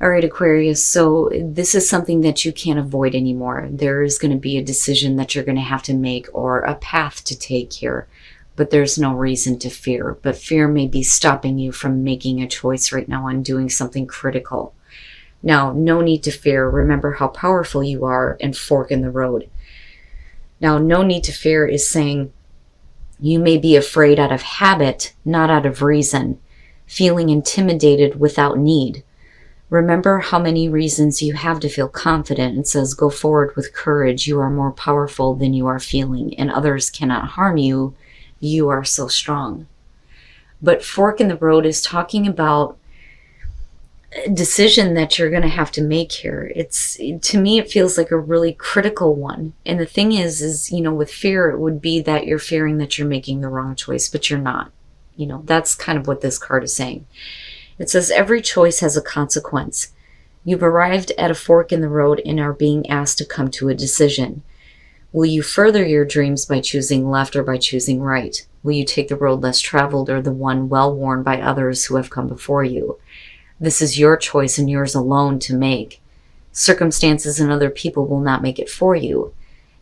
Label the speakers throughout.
Speaker 1: All right, Aquarius, so this is something that you can't avoid anymore. There is going to be a decision that you're going to have to make or a path to take here, but there's no reason to fear. But fear may be stopping you from making a choice right now on doing something critical. Now, no need to fear. Remember how powerful you are and fork in the road. Now, no need to fear is saying you may be afraid out of habit, not out of reason, feeling intimidated without need. Remember how many reasons you have to feel confident. It says, go forward with courage. You are more powerful than you are feeling, and others cannot harm you. You are so strong. But fork in the road is talking about a decision that you're going to have to make here. To me, it feels like a really critical one. And the thing is, with fear, it would be that you're fearing that you're making the wrong choice, but you're not. That's kind of what this card is saying. It says every choice has a consequence. You've arrived at a fork in the road and are being asked to come to a decision. Will you further your dreams by choosing left or by choosing right? Will you take the road less traveled or the one well-worn by others who have come before you? This is your choice and yours alone to make. Circumstances and other people will not make it for you.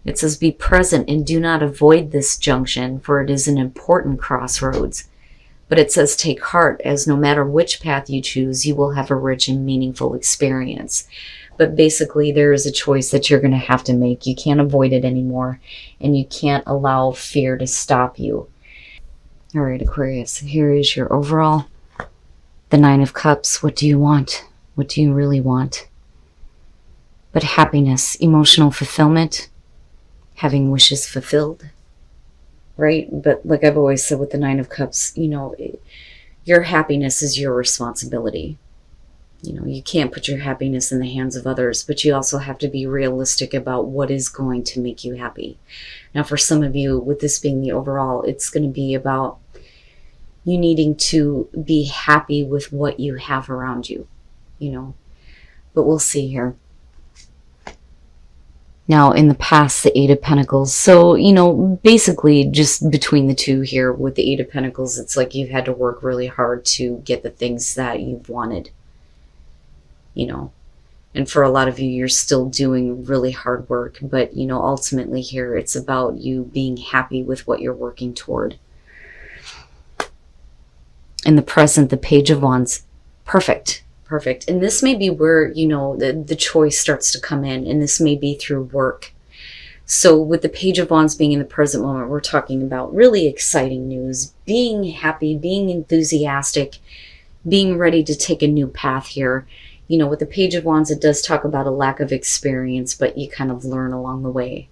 Speaker 1: It says be present and do not avoid this junction, for it is an important crossroads. But it says take heart, as no matter which path you choose, you will have a rich and meaningful experience. But basically, there is a choice that you're going to have to make. You can't avoid it anymore, and you can't allow fear to stop you. All right, Aquarius, here is your overall. The Nine of Cups. What do you want? What do you really want? But happiness, emotional fulfillment, having wishes fulfilled. Right? But like I've always said with the Nine of Cups, your happiness is your responsibility. You can't put your happiness in the hands of others, but you also have to be realistic about what is going to make you happy. Now, for some of you, with this being the overall, it's going to be about you needing to be happy with what you have around you, But we'll see here. Now, in the past, the Eight of Pentacles. So, basically just between the two here with the Eight of Pentacles, it's like you've had to work really hard to get the things that you've wanted, And for a lot of you, you're still doing really hard work. But, ultimately here, it's about you being happy with what you're working toward. In the present, the Page of Wands. Perfect. Perfect. And this may be where, the choice starts to come in, and this may be through work. So with the Page of Wands being in the present moment, we're talking about really exciting news, being happy, being enthusiastic, being ready to take a new path here. With the Page of Wands, it does talk about a lack of experience, but you kind of learn along the way,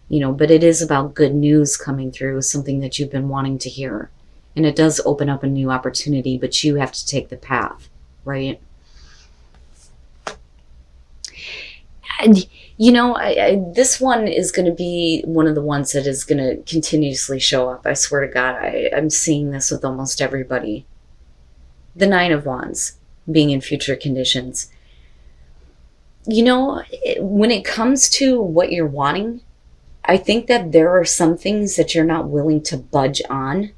Speaker 1: but it is about good news coming through, something that you've been wanting to hear. And it does open up a new opportunity, but you have to take the path, right? And, this one is going to be one of the ones that is going to continuously show up. I swear to God, I'm seeing this with almost everybody. The Nine of Wands being in future conditions. When it comes to what you're wanting, I think that there are some things that you're not willing to budge on.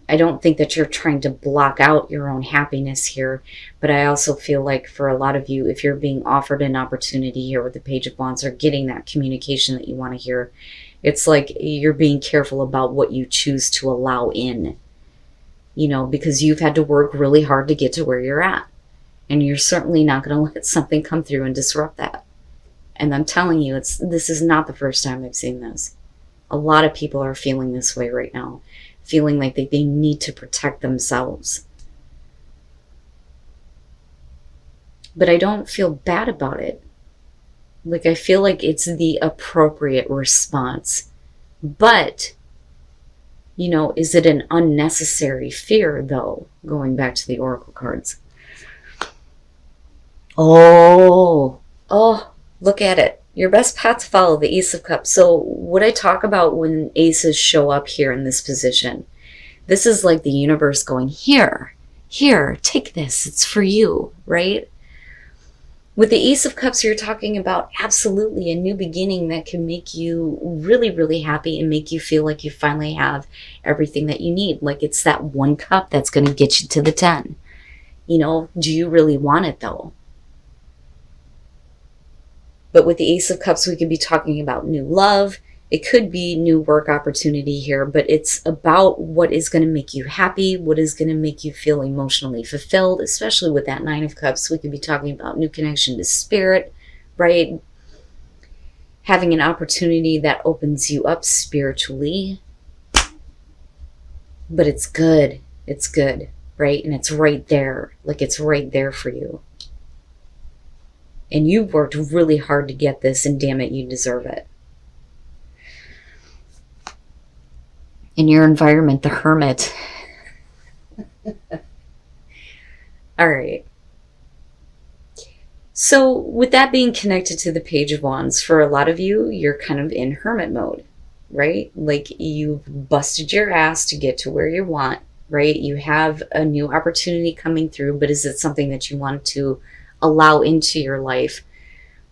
Speaker 1: I don't think that you're trying to block out your own happiness here, but I also feel like for a lot of you, if you're being offered an opportunity here with the Page of Wands or getting that communication that you want to hear, it's like you're being careful about what you choose to allow in, because you've had to work really hard to get to where you're at. And you're certainly not going to let something come through and disrupt that. And I'm telling you, this is not the first time I've seen this. A lot of people are feeling this way right now. Feeling like they need to protect themselves. But I don't feel bad about it. Like, I feel like it's the appropriate response. But, is it an unnecessary fear, though? Going back to the Oracle cards. Oh, look at it. Your best path to follow, the Ace of Cups. So what I talk about when aces show up here in this position, this is like the universe going, here, take this. It's for you, right? With the Ace of Cups, you're talking about absolutely a new beginning that can make you really, really happy and make you feel like you finally have everything that you need. Like it's that one cup that's going to get you to the 10. Do you really want it though? But with the Ace of Cups, we could be talking about new love. It could be new work opportunity here, but it's about what is going to make you happy, what is going to make you feel emotionally fulfilled, especially with that Nine of Cups. We could be talking about new connection to spirit, right? Having an opportunity that opens you up spiritually. But it's good. It's good, right? And it's right there. Like, it's right there for you. And you've worked really hard to get this, and damn it, you deserve it. In your environment, the Hermit. All right. So with that being connected to the Page of Wands, for a lot of you, you're kind of in hermit mode, right? Like, you've busted your ass to get to where you want, right? You have a new opportunity coming through, but is it something that you want to allow into your life?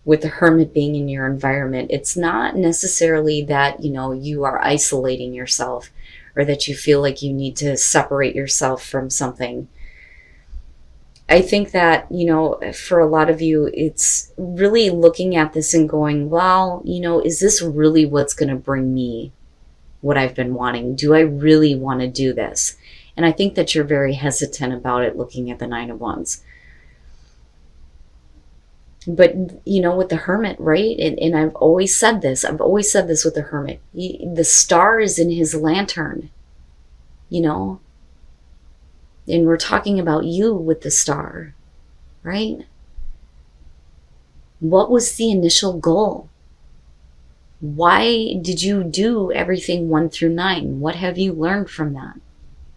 Speaker 1: With the Hermit being in your environment, it's not necessarily that, you know, you are isolating yourself or that you feel like you need to separate yourself from something. I think that, you know, for a lot of you, it's really looking at this and going, well, you know, is this really what's going to bring me what I've been wanting? Do I really want to do this? And I think that you're very hesitant about it looking at the Nine of Wands. But, you know, with the Hermit, right? And I've always said this with the Hermit. The star is in his lantern, you know? And we're talking about you with the star, right? What was the initial goal? Why did you do everything 1 through 9? What have you learned from that?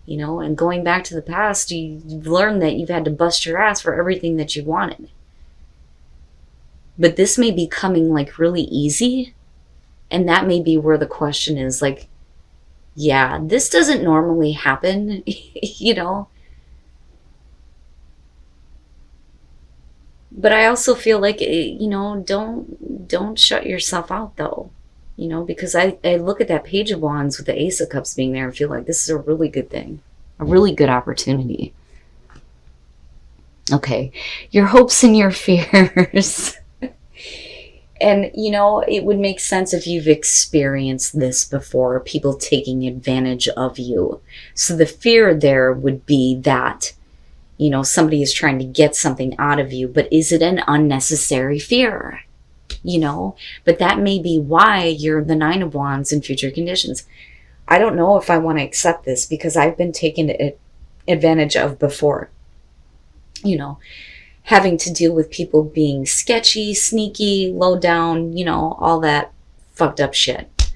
Speaker 1: You know, and going back to the past, you've learned that you've had to bust your ass for everything that you wanted. But this may be coming like really easy. And that may be where the question is, like, yeah, this doesn't normally happen, you know. But I also feel like, you know, don't shut yourself out though, you know, because I look at that Page of Wands with the Ace of Cups being there and feel like this is a really good thing, a really good opportunity. Okay, your hopes and your fears. And, you know, it would make sense if you've experienced this before, people taking advantage of you. So the fear there would be that, you know, somebody is trying to get something out of you, but is it an unnecessary fear? You know, but that may be why you're the Nine of Wands in future conditions. I don't know if I want to accept this because I've been taken advantage of before, you know, having to deal with people being sketchy, sneaky, low down, you know, all that fucked up shit.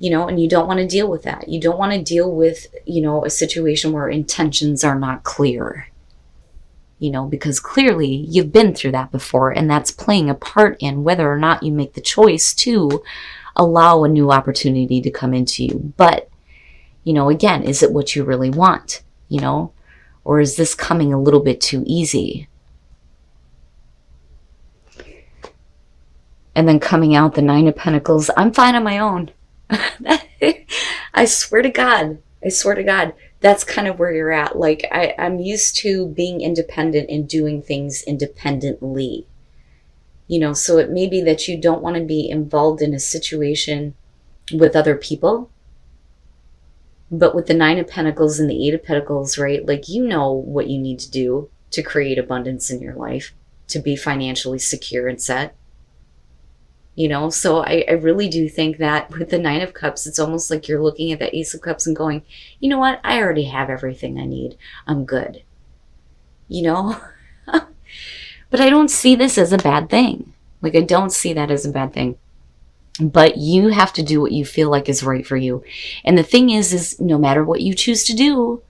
Speaker 1: You know, and you don't want to deal with that. You don't want to deal with, you know, a situation where intentions are not clear. You know, because clearly you've been through that before, and that's playing a part in whether or not you make the choice to allow a new opportunity to come into you. But, you know, again, is it what you really want? You know, or is this coming a little bit too easy? And then coming out the Nine of Pentacles, I'm fine on my own. I swear to God, that's kind of where you're at. Like, I'm used to being independent and doing things independently. You know, so it may be that you don't want to be involved in a situation with other people. But with the Nine of Pentacles and the Eight of Pentacles, right? Like, you know what you need to do to create abundance in your life, to be financially secure and set. You know, so I really do think that with the Nine of Cups, it's almost like you're looking at the Ace of Cups and going, you know what? I already have everything I need. I'm good. You know? But I don't see this as a bad thing. Like, I don't see that as a bad thing. But you have to do what you feel like is right for you. And the thing is no matter what you choose to do,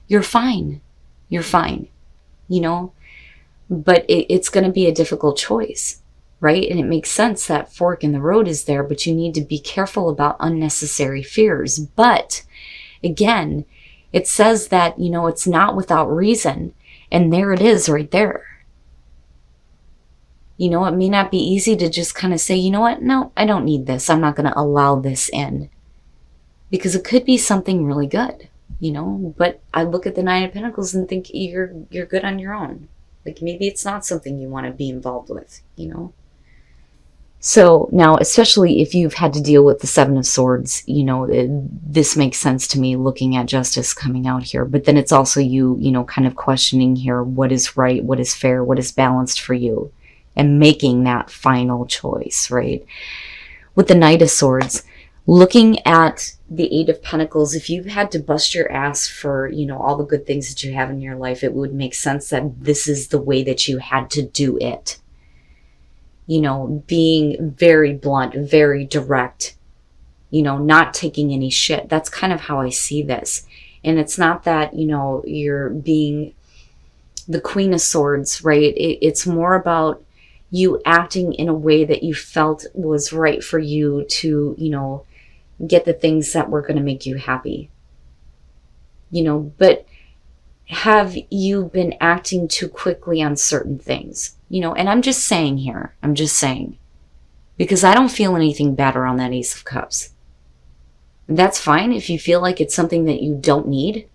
Speaker 1: you're fine. You're fine. You know? But it's going to be a difficult choice. Right? And it makes sense that fork in the road is there, but you need to be careful about unnecessary fears. But again, it says that, you know, it's not without reason. And there it is right there. You know, it may not be easy to just kind of say, you know what? No, I don't need this. I'm not going to allow this in. Because it could be something really good, you know. But I look at the Nine of Pentacles and think you're good on your own. Like, maybe it's not something you want to be involved with, you know. So now, especially if you've had to deal with the Seven of Swords, this makes sense to me looking at justice coming out here. But then it's also you, kind of questioning here what is right, what is fair, what is balanced for you, and making that final choice, right? With the Knight of Swords, looking at the Eight of Pentacles, if you've had to bust your ass for, all the good things that you have in your life, it would make sense that this is the way that you had to do it. Being very blunt, very direct, not taking any shit. That's kind of how I see this. And it's not that, you're being the Queen of Swords, right? It's more about you acting in a way that you felt was right for you to, get the things that were going to make you happy. But have you been acting too quickly on certain things? And I'm just saying here, because I don't feel anything bad around that Ace of Cups. That's fine if you feel like it's something that you don't need,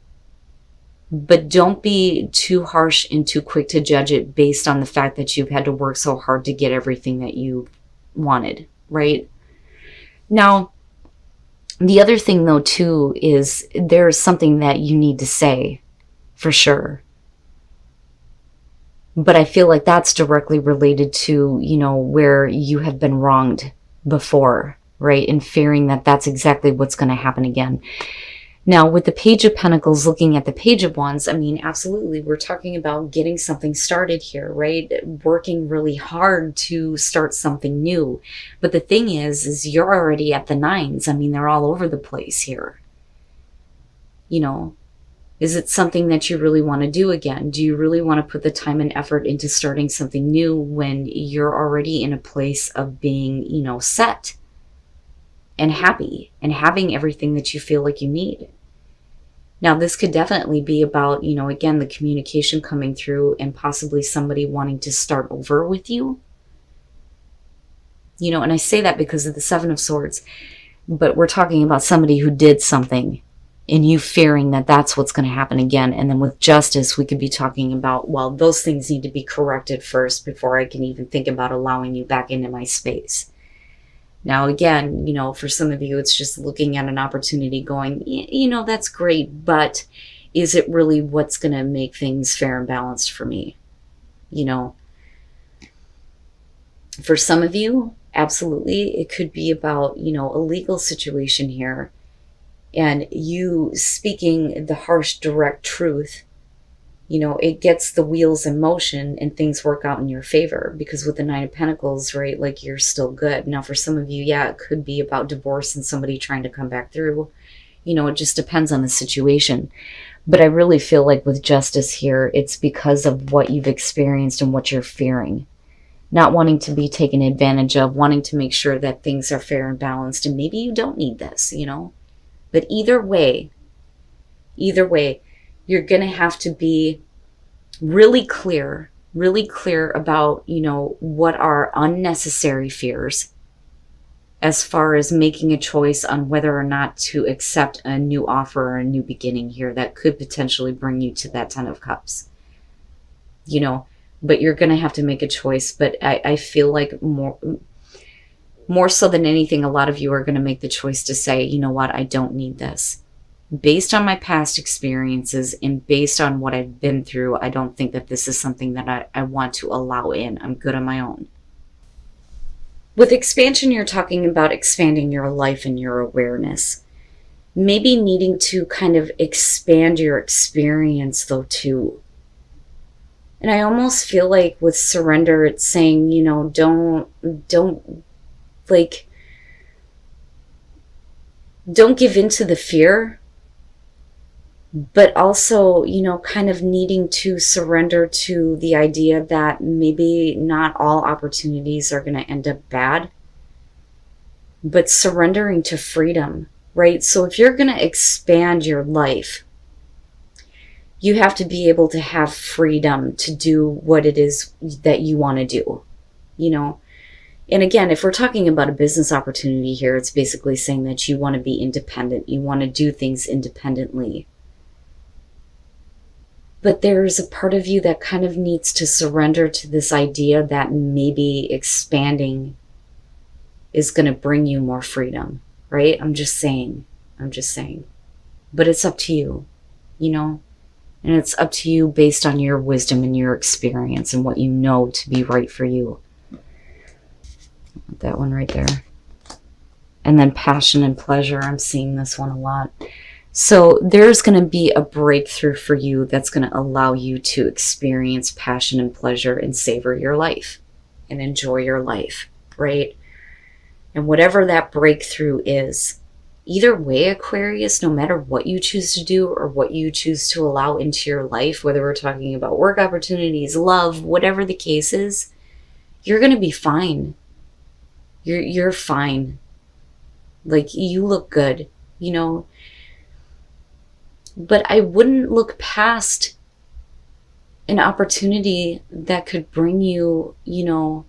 Speaker 1: but don't be too harsh and too quick to judge it based on the fact that you've had to work so hard to get everything that you wanted, right? Now, the other thing though too is there's something that you need to say for sure. But I feel like that's directly related to, where you have been wronged before, right? And fearing that that's exactly what's going to happen again. Now, with the Page of Pentacles, looking at the Page of Wands, absolutely, we're talking about getting something started here, right? Working really hard to start something new. But the thing is you're already at the nines. They're all over the place here. Is it something that you really want to do again? Do you really want to put the time and effort into starting something new when you're already in a place of being, set and happy and having everything that you feel like you need? Now, this could definitely be about, again, the communication coming through and possibly somebody wanting to start over with you. And I say that because of the Seven of Swords, but we're talking about somebody who did something and you fearing that that's what's going to happen again. And then with justice, we could be talking about, well, those things need to be corrected first before I can even think about allowing you back into my space. Now, again, for some of you, it's just looking at an opportunity going, that's great, but is it really what's going to make things fair and balanced for me? For some of you, absolutely, it could be about, a legal situation here. And you speaking the harsh, direct truth, it gets the wheels in motion and things work out in your favor. Because with the Nine of Pentacles, right, like you're still good. Now, for some of you, yeah, it could be about divorce and somebody trying to come back through. It just depends on the situation. But I really feel like with justice here, it's because of what you've experienced and what you're fearing. Not wanting to be taken advantage of, wanting to make sure that things are fair and balanced. And maybe you don't need this, But either way, you're going to have to be really clear about, what are unnecessary fears as far as making a choice on whether or not to accept a new offer or a new beginning here that could potentially bring you to that Ten of Cups. But you're going to have to make a choice. But I feel like more so than anything, a lot of you are going to make the choice to say, you know what, I don't need this. Based on my past experiences and based on what I've been through, I don't think that this is something that I want to allow in. I'm good on my own. With expansion, you're talking about expanding your life and your awareness. Maybe needing to kind of expand your experience though too. And I almost feel like with surrender, it's saying, don't give in to the fear, but also, kind of needing to surrender to the idea that maybe not all opportunities are going to end up bad, but surrendering to freedom, right? So if you're going to expand your life, you have to be able to have freedom to do what it is that you want to do, And again, if we're talking about a business opportunity here, it's basically saying that you want to be independent. You want to do things independently. But there's a part of you that kind of needs to surrender to this idea that maybe expanding is going to bring you more freedom, right? I'm just saying. But it's up to you, you know? And it's up to you based on your wisdom and your experience and what you know to be right for you. That one right there. And then passion and pleasure. I'm seeing this one a lot. So there's going to be a breakthrough for you that's going to allow you to experience passion and pleasure and savor your life and enjoy your life, right? And whatever that breakthrough is, either way, Aquarius, no matter what you choose to do or what you choose to allow into your life, whether we're talking about work opportunities, love, whatever the case is, you're going to be fine. You're fine. Like, you look good, you know. But I wouldn't look past an opportunity that could bring you, you know,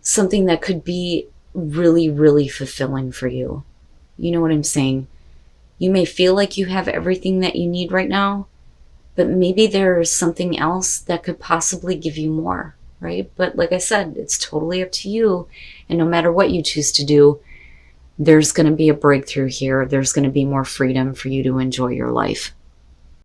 Speaker 1: something that could be really, really fulfilling for you. You know what I'm saying? You may feel like you have everything that you need right now, but maybe there's something else that could possibly give you more, right? But like I said, it's totally up to you. And no matter what you choose to do, there's going to be a breakthrough here. There's going to be more freedom for you to enjoy your life.